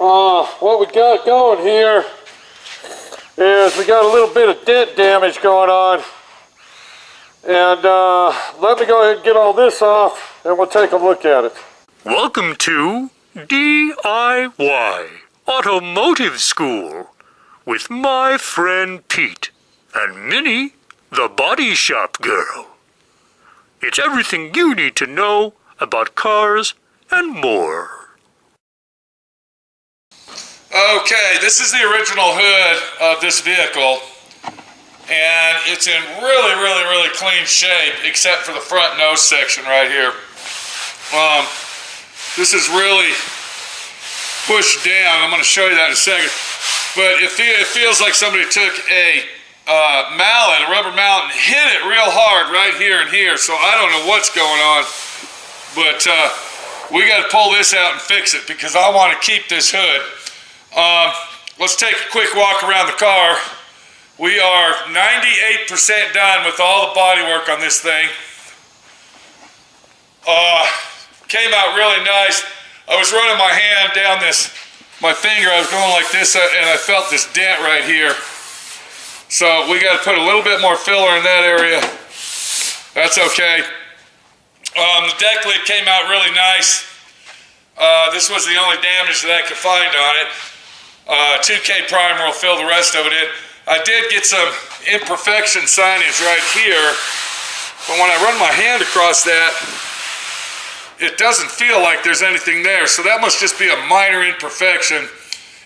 What we got going here is we got a little bit of dent damage going on. And let me go ahead and get all this off and we'll take a look at it. Welcome to D.I.Y. Automotive School with my friend Pete and Minnie, the body shop girl. It's everything you need to know about cars and more. Okay, this is the original hood of this vehicle, and it's in really clean shape except for the front nose section right here. This is really pushed down. I'm going to show you that in a second, but it feels like somebody took a mallet, a rubber mallet, and hit it real hard right here and here. So I don't know what's going on, but we got to pull this out and fix it because I want to keep this hood. Let's take a quick walk around the car. We are 98% done with all the body work on this thing. Came out really nice. I was running my hand down my finger, I was going like this, and I felt this dent right here. So we got to put a little bit more filler in that area. That's okay. The deck lid came out really nice. This was the only damage that I could find on it. 2K primer will fill the rest of it in. I did get some imperfection signage right here, but when I run my hand across that, it doesn't feel like there's anything there. So that must just be a minor imperfection,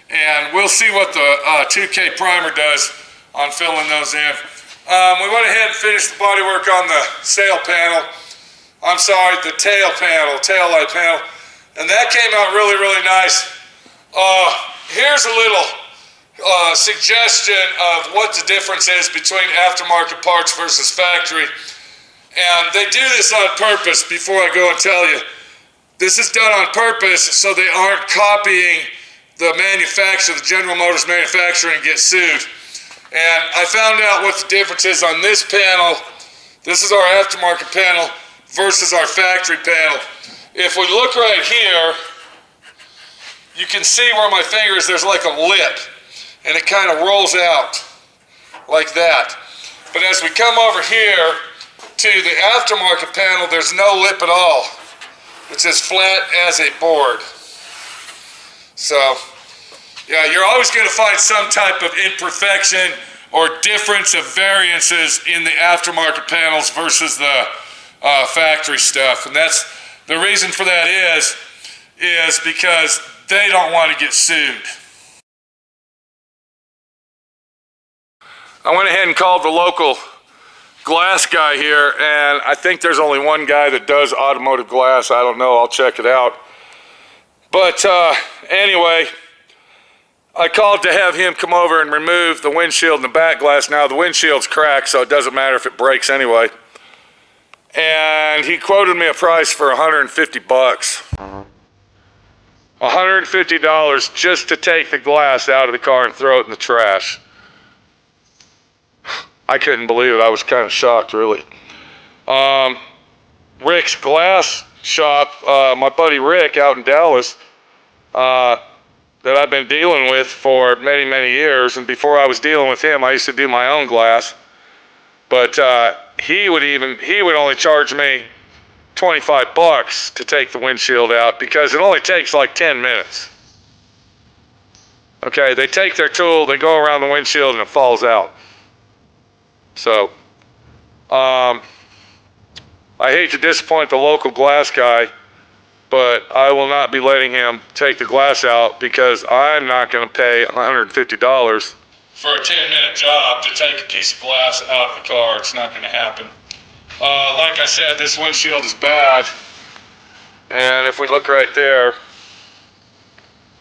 and we'll see what the 2K primer does on filling those in. We went ahead and finished the body work on the sail panel. I'm sorry, the tail light panel, and that came out really nice. Here's a little suggestion of what the difference is between aftermarket parts versus factory. And they do this on purpose before I go and tell you. This is done on purpose so they aren't copying the manufacturer, the General Motors manufacturer, and get sued. And I found out what the difference is on this panel. This is our aftermarket panel versus our factory panel. If we look right here, you can see where my finger is, there's like a lip, and it kind of rolls out like that. But as we come over here to the aftermarket panel, there's no lip at all. It's as flat as a board. So, yeah, you're always going to find some type of imperfection or difference of variances in the aftermarket panels versus the factory stuff. And that's the reason for that is because they don't want to get sued. I went ahead and called the local glass guy here, and I think there's only one guy that does automotive glass. I don't know, I'll check it out. But anyway, I called to have him come over and remove the windshield and the back glass. Now the windshield's cracked, so it doesn't matter if it breaks anyway. And he quoted me a price for $150. $150 just to take the glass out of the car and throw it in the trash. I couldn't believe it. I was kind of shocked, really. Rick's glass shop, my buddy Rick out in Dallas, that I've been dealing with for many years, and before I was dealing with him, I used to do my own glass. But he would only charge me $25 to take the windshield out because it only takes like 10 minutes. Okay, they take their tool, they go around the windshield, and it falls out. So, I hate to disappoint the local glass guy, but I will not be letting him take the glass out because I'm not going to pay $150 for a 10-minute job to take a piece of glass out of the car. It's not going to happen. Like I said, this windshield is bad, and if we look right there,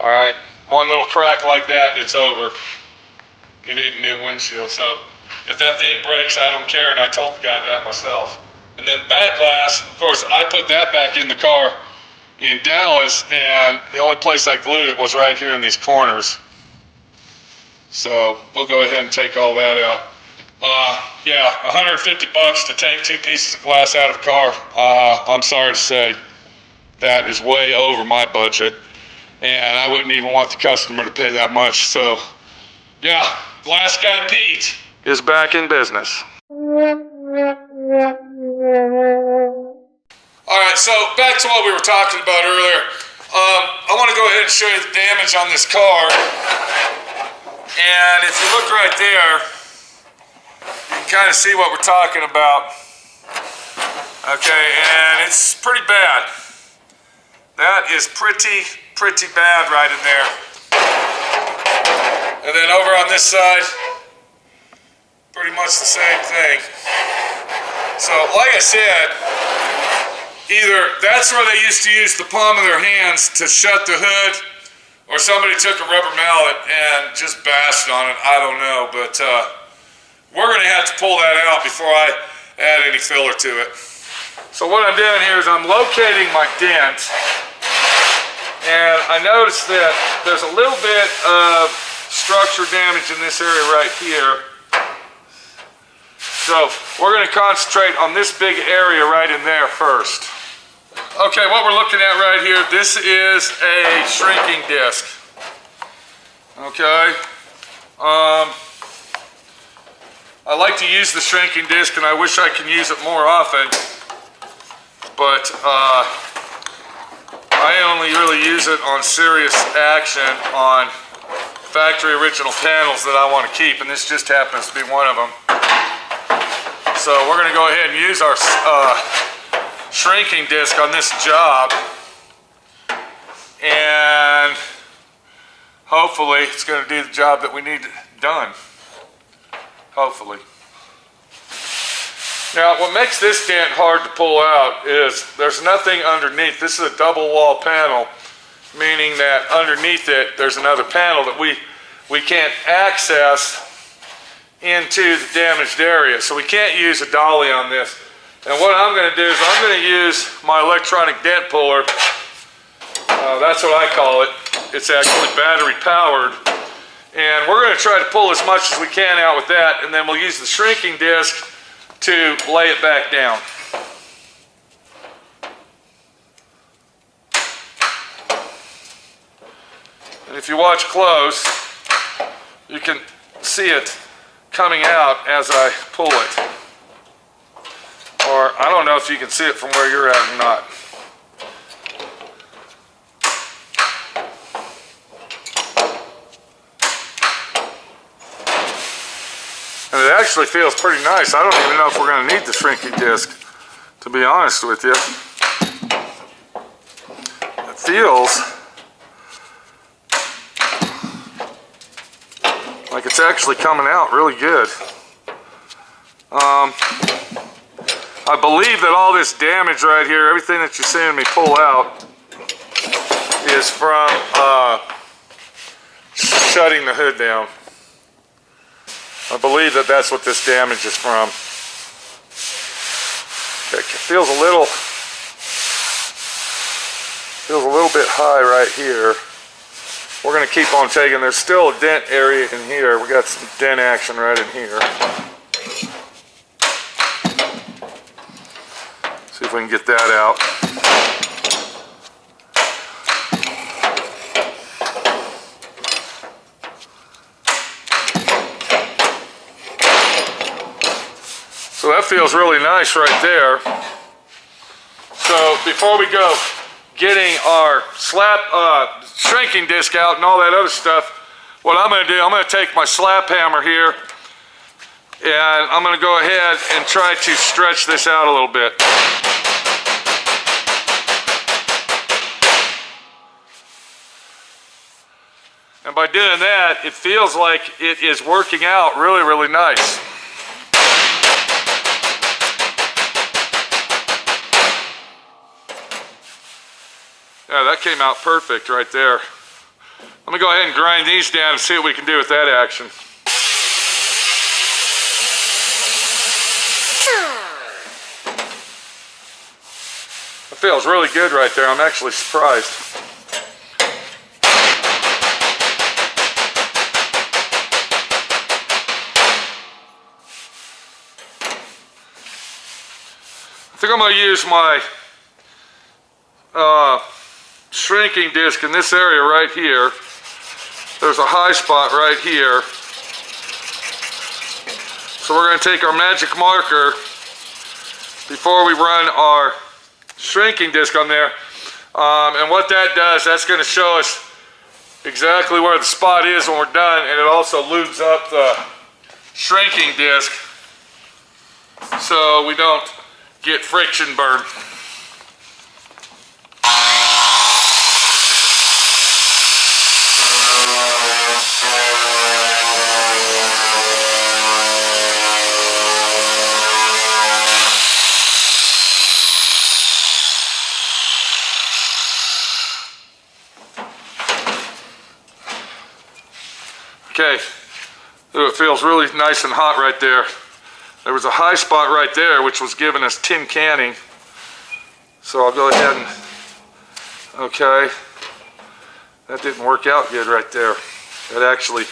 all right, one little crack like that, it's over. You need a new windshield. So if that thing breaks, I don't care, and I told the guy that myself. And then back glass, of course, I put that back in the car in Dallas, and the only place I glued it was right here in these corners. So we'll go ahead and take all that out. Yeah, $150 to take 2 pieces of glass out of the car. I'm sorry to say that is way over my budget. and I wouldn't even want the customer to pay that much. So yeah, Glass Guy Pete is back in business. All right, so back to what we were talking about earlier. I want to go ahead and show you the damage on this car. And if you look right there, you can kind of see what we're talking about. Okay, and it's pretty bad. That is pretty bad right in there. And then over on this side, pretty much the same thing. So, like I said, either that's where they used to use the palm of their hands to shut the hood, or somebody took a rubber mallet and just bashed on it. I don't know, but we're going to have to pull that out before I add any filler to it. So what I'm doing here is I'm locating my dent, and I noticed that there's a little bit of structure damage in this area right here. So we're going to concentrate on this big area right in there first. Okay, what we're looking at right here, this is a shrinking disc. Okay. I like to use the shrinking disc, and I wish I can use it more often, but I only really use it on serious action on factory original panels that I want to keep, and this just happens to be one of them. So we're going to go ahead and use our shrinking disc on this job, and hopefully it's going to do the job that we need done. Hopefully. Now, what makes this dent hard to pull out is there's nothing underneath. This is a double wall panel, meaning that underneath it there's another panel that we can't access into the damaged area. So we can't use a dolly on this. And what I'm going to do is I'm going to use my electronic dent puller. That's what I call it. It's actually battery powered. And we're going to try to pull as much as we can out with that, and then we'll use the shrinking disc to lay it back down. And if you watch close, you can see it coming out as I pull it. Or I don't know if you can see it from where you're at or not. And it actually feels pretty nice. I don't even know if we're going to need the shrinking disc, to be honest with you. It feels like it's actually coming out really good. I believe that all this damage right here, everything that you're seeing me pull out, is from shutting the hood down. I believe that that's what this damage is from. It feels a little bit high right here. We're going to keep on taking. There's still a dent area in here. We got some dent action right in here. See if we can get that out. So that feels really nice right there. So before we go getting our shrinking disc out and all that other stuff, what I'm going to do, I'm going to take my slap hammer here, and I'm going to go ahead and try to stretch this out a little bit. And by doing that, it feels like it is working out really, really nice. Yeah, that came out perfect right there. Let me go ahead and grind these down and see what we can do with that action. It feels really good right there. I'm actually surprised. I think I'm going to use my shrinking disc in this area right here. There's a high spot right here. So we're going to take our magic marker before we run our shrinking disc on there. And what that does, that's going to show us exactly where the spot is when we're done, and it also lubes up the shrinking disc so we don't get friction burn. Okay, it feels really nice and hot right there. There was a high spot right there which was giving us tin canning. So I'll go ahead and, okay, that didn't work out good right there. That actually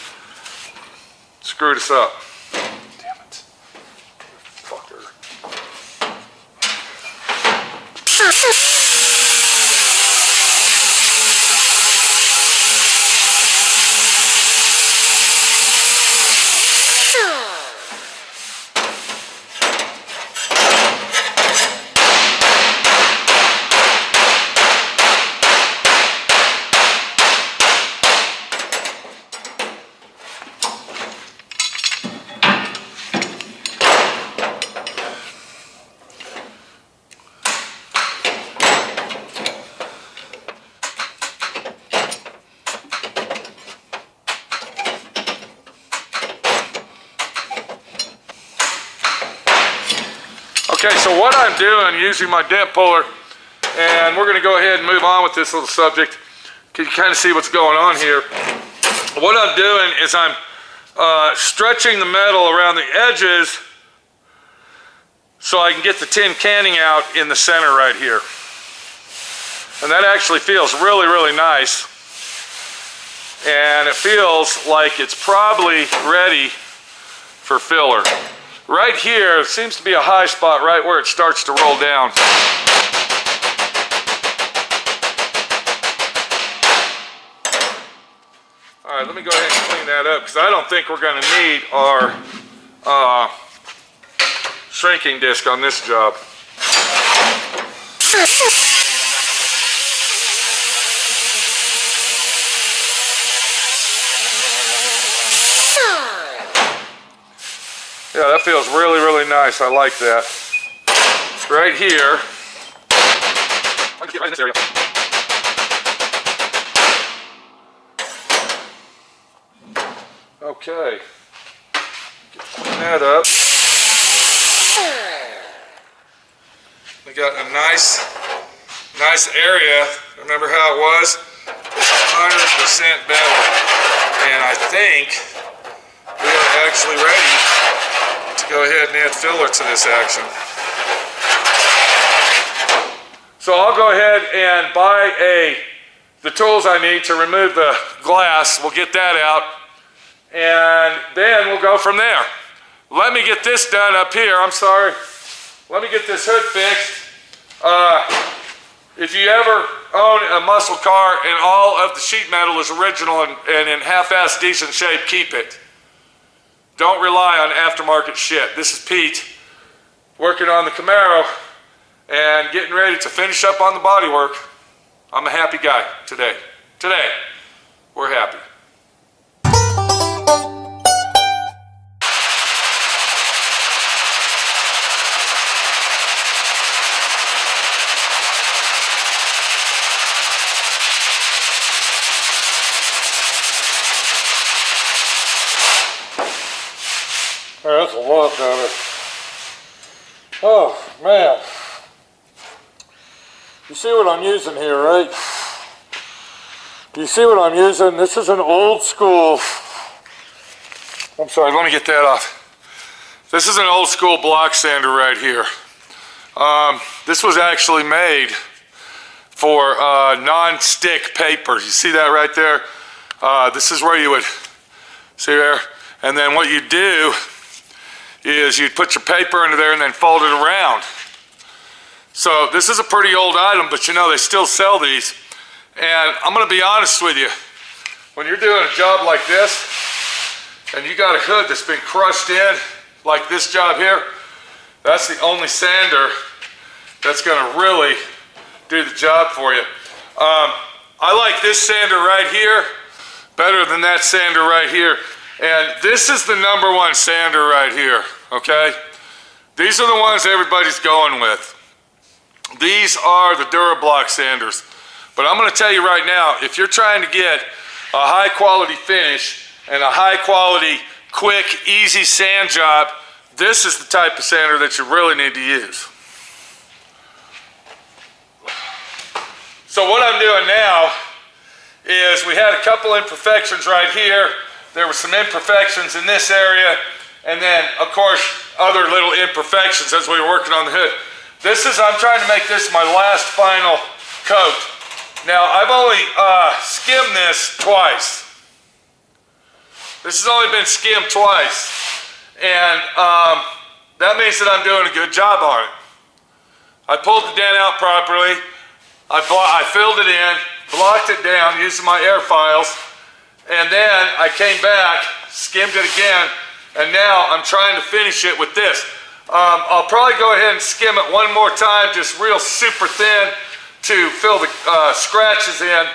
screwed us up. Damn it. Fucker. Okay, so what I'm doing using my dent puller, and we're going to go ahead and move on with this little subject. You can kind of see what's going on here. What I'm doing is I'm stretching the metal around the edges so I can get the tin canning out in the center right here. And that actually feels really, really nice. And it feels like it's probably ready for filler. Right here seems to be a high spot right where it starts to roll down. All right, let me go ahead and clean that up because I don't think we're going to need our shrinking disc on this job. Yeah, that feels really, really nice. I like that. Right here. I'll get right in this area. Okay. Clean that up. We got a nice area. Remember how it was? It's 100% better. And I think we are actually ready to go ahead and add filler to this action. So I'll go ahead and buy the tools I need to remove the glass. We'll get that out, and then we'll go from there. Let me get this done up here. I'm sorry. Let me get this hood fixed. If you ever own a muscle car and all of the sheet metal is original and in half-ass decent shape, keep it. Don't rely on aftermarket shit. This is Pete working on the Camaro and getting ready to finish up on the bodywork. I'm a happy guy today. Today, we're happy. That's a lot better. Oh, man. You see what I'm using here, right? You see what I'm using? This is an old school. I'm sorry, let me get that off. This is an old school block sander right here. This was actually made for non-stick paper. You see that right there? This is where you would, see there? And then what you do is you'd put your paper into there and then fold it around. So this is a pretty old item, but you know they still sell these. And I'm gonna be honest with you, when you're doing a job like this, and you got a hood that's been crushed in, like this job here, that's the only sander that's gonna really do the job for you. I like this sander right here better than that sander right here. And this is the #1 sander right here, okay? These are the ones everybody's going with. These are the DuraBlock sanders. But I'm gonna tell you right now, if you're trying to get a high quality finish and a high quality, quick, easy sand job, this is the type of sander that you really need to use. So what I'm doing now is we had a couple imperfections right here. There were some imperfections in this area, and then of course other little imperfections as we were working on the hood. I'm trying to make this my last final coat. Now I've only skimmed this twice. This has only been skimmed twice, and that means that I'm doing a good job on it. I pulled the dent out properly. I filled it in, blocked it down using my air files, and then I came back, skimmed it again, and now I'm trying to finish it with this. I'll probably go ahead and skim it one more time, just real super thin to fill the scratches in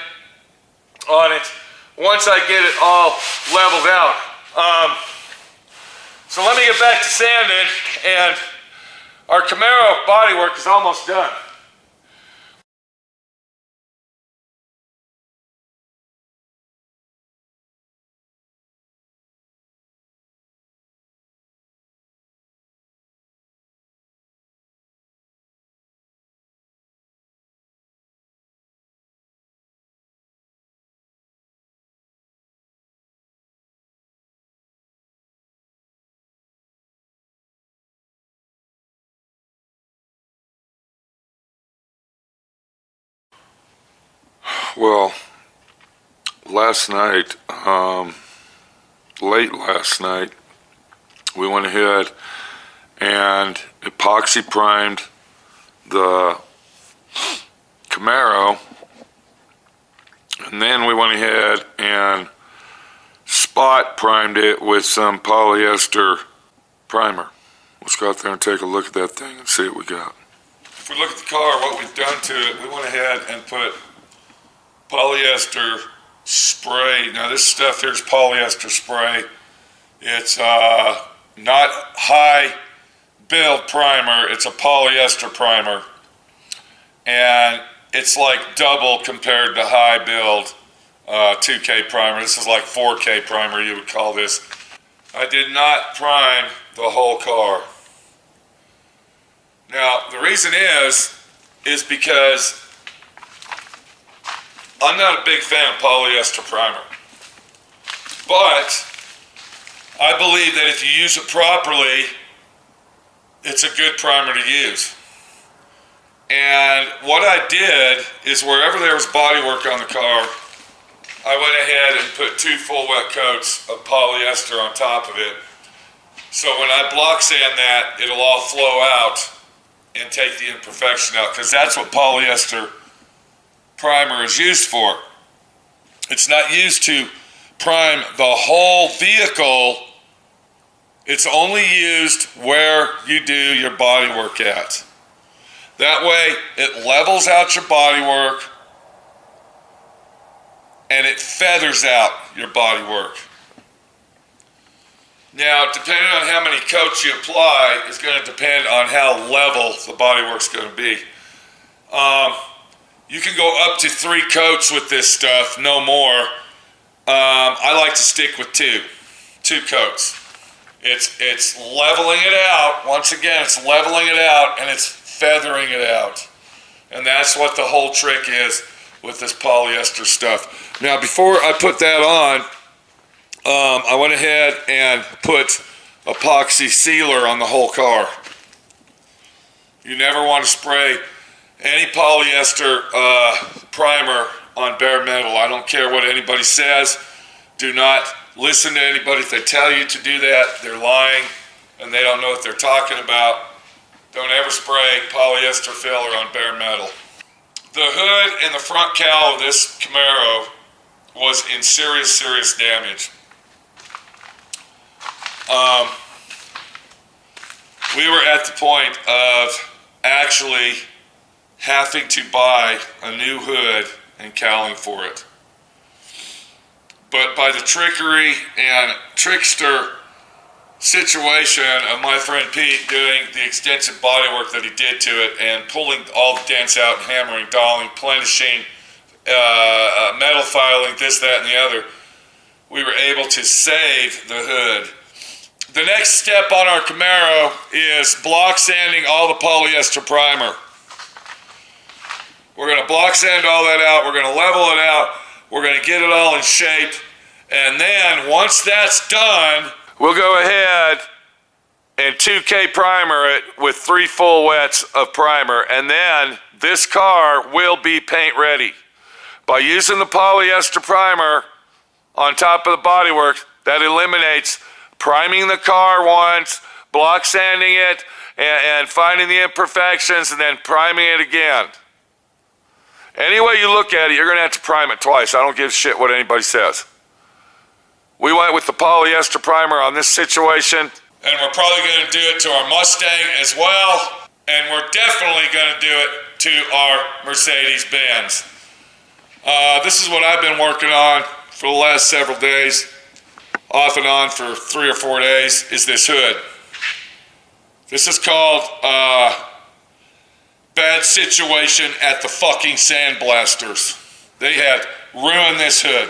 on it once I get it all leveled out. So let me get back to sanding, and our Camaro bodywork is almost done. Well, last night, late last night, we went ahead and epoxy primed the Camaro, and then we went ahead and spot primed it with some polyester primer. Let's go out there and take a look at that thing and see what we got. If we look at the car, what we've done to it, we went ahead and put polyester spray. Now this stuff here's polyester spray. It's not high build primer, it's a polyester primer. And it's like double compared to high build 2K primer. This is like 4K primer, you would call this. I did not prime the whole car. Now the reason is because I'm not a big fan of polyester primer, but I believe that if you use it properly, it's a good primer to use. And what I did is wherever there was bodywork on the car, I went ahead and put 2 full wet coats of polyester on top of it. So when I block sand that, it'll all flow out and take the imperfection out, because that's what polyester primer is used for. It's not used to prime the whole vehicle. It's only used where you do your body work at. That way it levels out your body work and it feathers out your body work. Now, depending on how many coats you apply is going to depend on how level the body work's going to be. You can go up to 3 coats with this stuff, no more. I like to stick with 2 coats. It's leveling it out. Once again, it's leveling it out and it's feathering it out. And that's what the whole trick is with this polyester stuff. Now, before I put that on, I went ahead and put epoxy sealer on the whole car. You never want to spray any polyester primer on bare metal. I don't care what anybody says. Do not listen to anybody. If they tell you to do that, they're lying and they don't know what they're talking about. Don't ever spray polyester filler on bare metal. The hood and the front cowl of this Camaro was in serious damage. We were at the point of actually having to buy a new hood and cowling for it. But by the trickery and trickster situation of my friend Pete doing the extensive body work that he did to it and pulling all the dents out and hammering, doling, plenishing, metal filing, this, that, and the other, we were able to save the hood. The next step on our Camaro is block sanding all the polyester primer. We're going to block sand all that out, we're going to level it out, we're going to get it all in shape, and then once that's done, we'll go ahead and 2K primer it with 3 full wets of primer, and then this car will be paint ready. By using the polyester primer on top of the bodywork, that eliminates priming the car once, block sanding it, and finding the imperfections, and then priming it again. Any way you look at it, you're going to have to prime it twice. I don't give a shit what anybody says. We went with the polyester primer on this situation. And we're probably going to do it to our Mustang as well. And we're definitely going to do it to our Mercedes-Benz. This is what I've been working on for the last several days, off and on for 3 or 4 days, is this hood. This is called Bad Situation at the fucking Sandblasters. They had ruined this hood.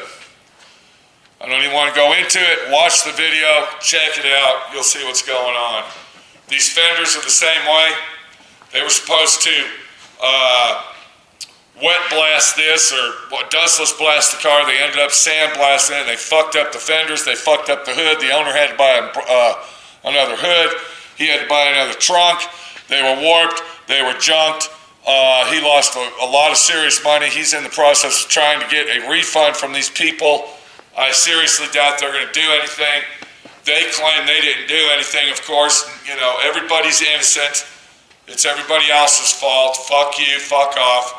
I don't even want to go into it. Watch the video, check it out, you'll see what's going on. These fenders are the same way. They were supposed to wet blast this or dustless blast the car. They ended up sandblasting it. They fucked up the fenders, they fucked up the hood. The owner had to buy another hood. He had to buy another trunk. They were warped, they were junked. He lost a lot of serious money. He's in the process of trying to get a refund from these people. I seriously doubt they're going to do anything. They claim they didn't do anything, of course. You know, everybody's innocent. It's everybody else's fault. Fuck you, fuck off.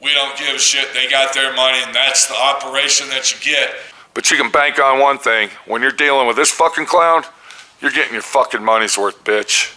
We don't give a shit. They got their money, and that's the operation that you get. But you can bank on one thing. When you're dealing with this fucking clown, you're getting your fucking money's worth, bitch.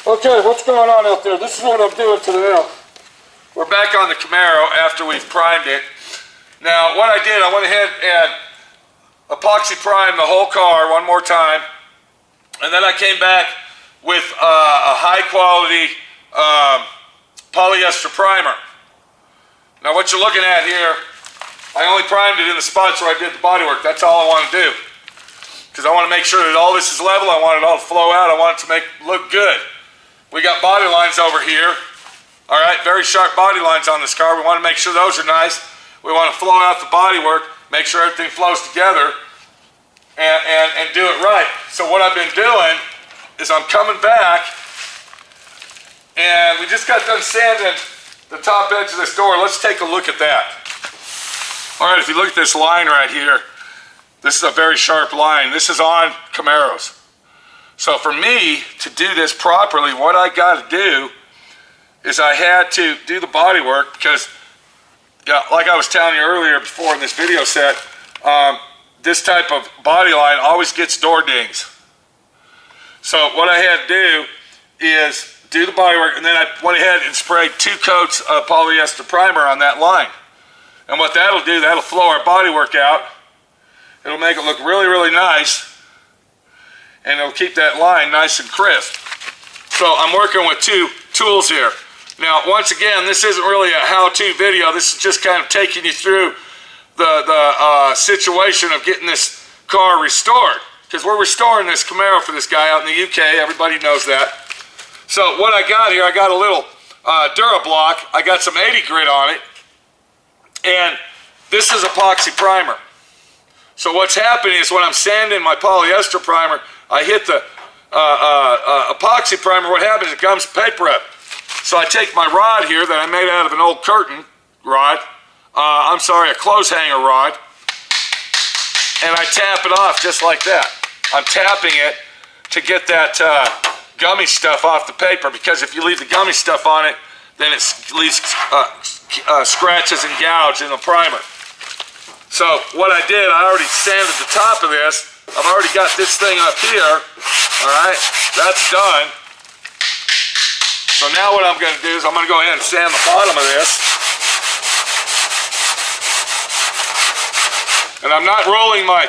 Okay, what's going on out there? This is what I'm doing to the nail. We're back on the Camaro after we've primed it. Now, what I did, I went ahead and epoxy primed the whole car one more time, and then I came back with a high quality polyester primer. Now, what you're looking at here, I only primed it in the spots where I did the bodywork. That's all I want to do, because I want to make sure that all this is level. I want it all to flow out. I want it to look good. We got body lines over here. All right, very sharp body lines on this car. We want to make sure those are nice. We want to flow out the bodywork, make sure everything flows together, and do it right. So what I've been doing is I'm coming back, and we just got done sanding the top edge of this door. Let's take a look at that. All right, if you look at this line right here, this is a very sharp line. This is on Camaros. So for me to do this properly, what I got to do is I had to do the body work because, yeah, like I was telling you earlier before in this video set, this type of body line always gets door dings. So what I had to do is do the body work, and then I went ahead and sprayed 2 coats of polyester primer on that line. And what that'll do, that'll flow our body work out. It'll make it look really, really nice. and it'll keep that line nice and crisp. So I'm working with two tools here. Now, once again, this isn't really a how-to video. This is just kind of taking you through the situation of getting this car restored, because we're restoring this Camaro for this guy out in the UK. Everybody knows that. So what I got here, I got a little Durablock. I got some 80 grit on it, and this is epoxy primer. So what's happening is when I'm sanding my polyester primer, I hit the epoxy primer. What happens is it gums paper up. So I take my rod here that I made out of an old curtain rod, a clothes hanger rod, and I tap it off just like that. I'm tapping it to get that gummy stuff off the paper, because if you leave the gummy stuff on it, then it leaves scratches and gouge in the primer. So what I did, I already sanded the top of this. I've already got this thing up here. All right, that's done. So now what I'm going to do is I'm going to go ahead and sand the bottom of this. And I'm not rolling my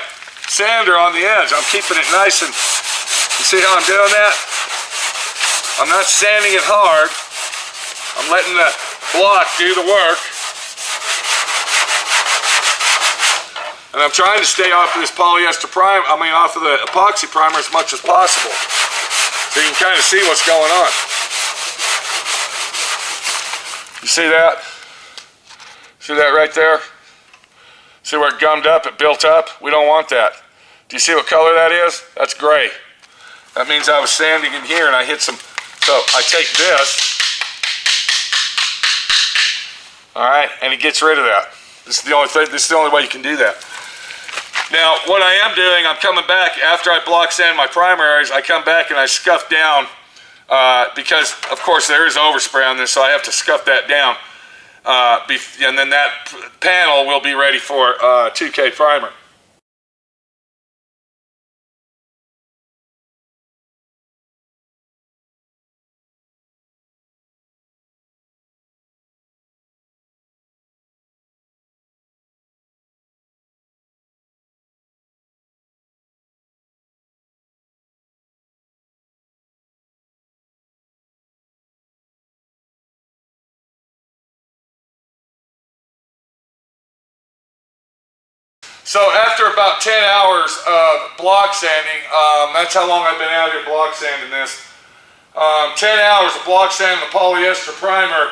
sander on the edge. I'm keeping it nice and, you see how I'm doing that? I'm not sanding it hard. I'm letting the block do the work. And I'm trying to stay off of this polyester primer, off of the epoxy primer as much as possible. So you can kind of see what's going on. You see that? See that right there? See where it gummed up, it built up? We don't want that. Do you see what color that is? That's gray. That means I was sanding in here and I hit some, so I take this, all right, and it gets rid of that. This is the only thing, this is the only way you can do that. Now, what I am doing, I'm coming back after I block sand my primer areas, I come back and I scuff down, because of course there is overspray on this, so I have to scuff that down, and then that panel will be ready for 2K primer. So after about 10 hours of block sanding, that's how long I've been out here block sanding this. 10 hours of block sanding the polyester primer.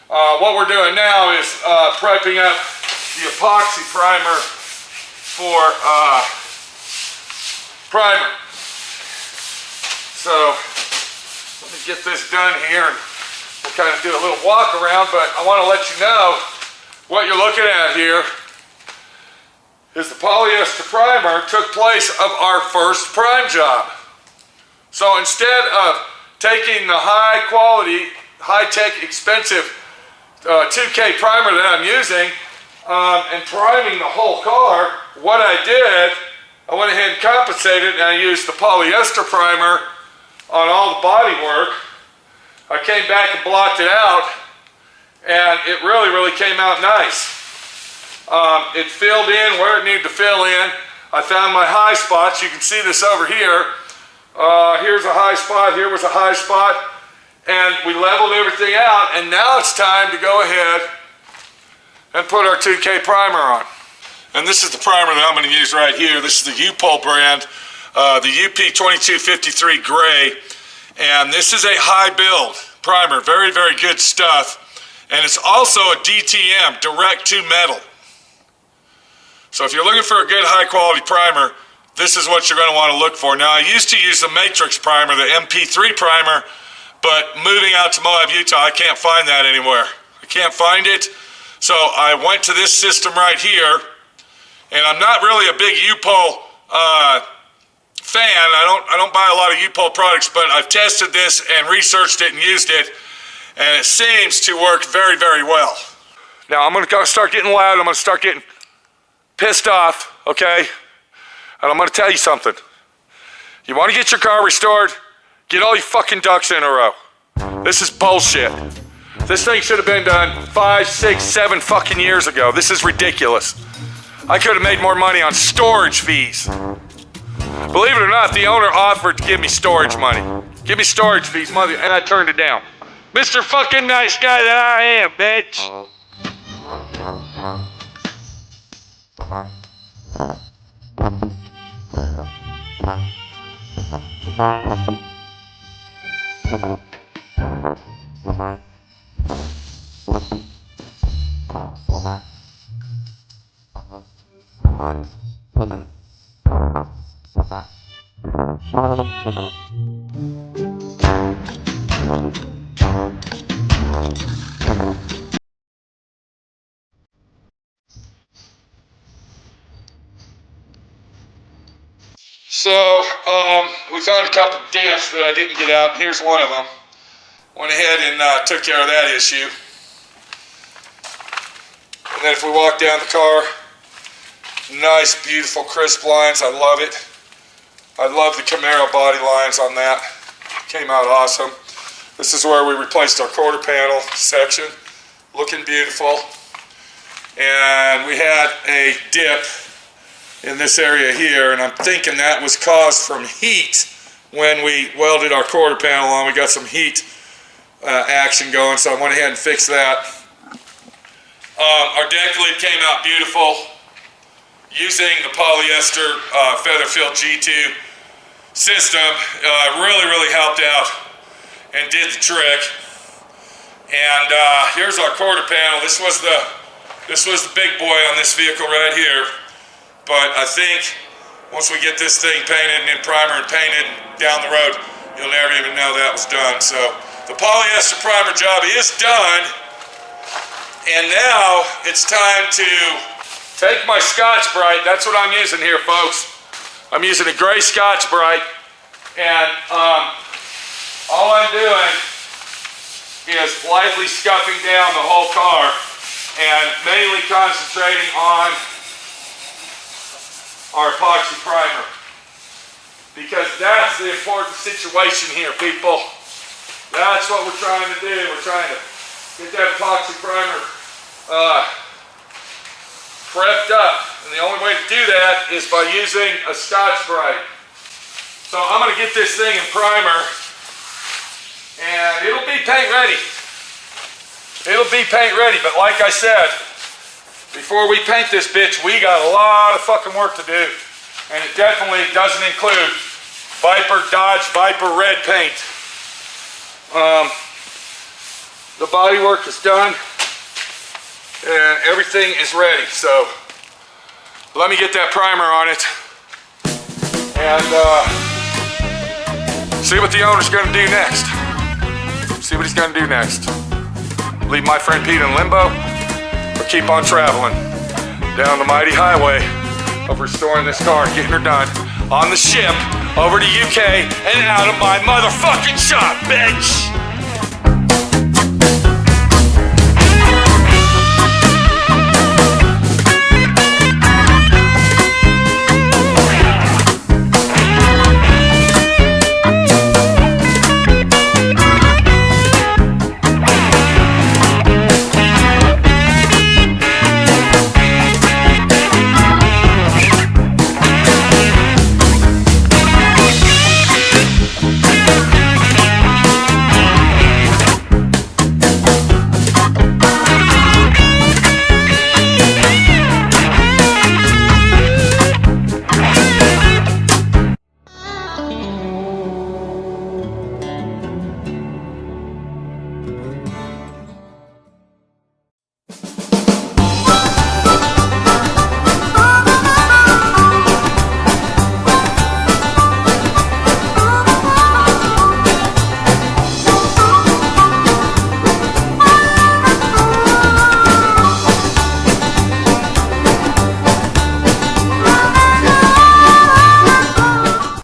What we're doing now is prepping up the epoxy primer for primer. So let me get this done here and we'll kind of do a little walk around, but I want to let you know what you're looking at here is the polyester primer took place of our first prime job. So instead of taking the high quality, high-tech, expensive 2K primer that I'm using and priming the whole car, what I did, I went ahead and compensated and I used the polyester primer on all the bodywork. I came back and blocked it out and it really came out nice. It filled in where it needed to fill in. I found my high spots. You can see this over here. Here's a high spot, here was a high spot, and we leveled everything out, and now it's time to go ahead and put our 2K primer on. And this is the primer that I'm going to use right here. This is the U-Pol brand, the UP2253 Gray, and this is a high build primer, very good stuff, and it's also a DTM, direct to metal. So if you're looking for a good high quality primer, this is what you're going to want to look for. Now I used to use the Matrix primer, the MP3 primer, but moving out to Moab, Utah, I can't find that anywhere. I can't find it. So I went to this system right here, and I'm not really a big U-Pol fan. I don't buy a lot of U-Pol products, but I've tested this and researched it and used it, and it seems to work very well. Now I'm going to start getting loud. I'm going to start getting pissed off, okay? And I'm gonna tell you something. You wanna get your car restored? Get all your fucking ducks in a row. This is bullshit. This thing should have been done 5, 6, 7 fucking years ago. This is ridiculous. I could have made more money on storage fees. Believe it or not, the owner offered to give me storage money. Give me storage fees, mother, and I turned it down. Mr. fucking nice guy that I am, bitch. So, we found a couple dents that I didn't get out. Here's one of them. Went ahead and took care of that issue. And then if we walk down the car, nice, beautiful, crisp lines. I love it. I love the Camaro body lines on that. Came out awesome. This is where we replaced our quarter panel section. Looking beautiful. And we had a dip in this area here, and I'm thinking that was caused from heat when we welded our quarter panel on. We got some heat action going, so I went ahead and fixed that. Our deck lid came out beautiful using the polyester feather-filled G2 system. Really helped out and did the trick. And here's our quarter panel. This was the big boy on this vehicle right here. But I think once we get this thing painted and in primer and painted down the road, you'll never even know that was done. So the polyester primer job is done. And now it's time to take my Scotch-Brite. That's what I'm using here, folks. I'm using a gray Scotch-Brite. And all I'm doing is lightly scuffing down the whole car and mainly concentrating on our epoxy primer, because that's the important situation here, people. That's what we're trying to do. We're trying to get that epoxy primer prepped up, and the only way to do that is by using a Scotch-Brite. So I'm going to get this thing in primer, and it'll be paint ready. It'll be paint ready, but like I said, before we paint this bitch, we got a lot of fucking work to do. And it definitely doesn't include Dodge Viper red paint. The bodywork is done and everything is ready. So let me get that primer on it and see what the owner's gonna do next. See what he's gonna do next. Leave my friend Pete in limbo, or keep on traveling down the mighty highway of restoring this car and getting her done on the ship over to UK and out of my motherfucking shop, bitch!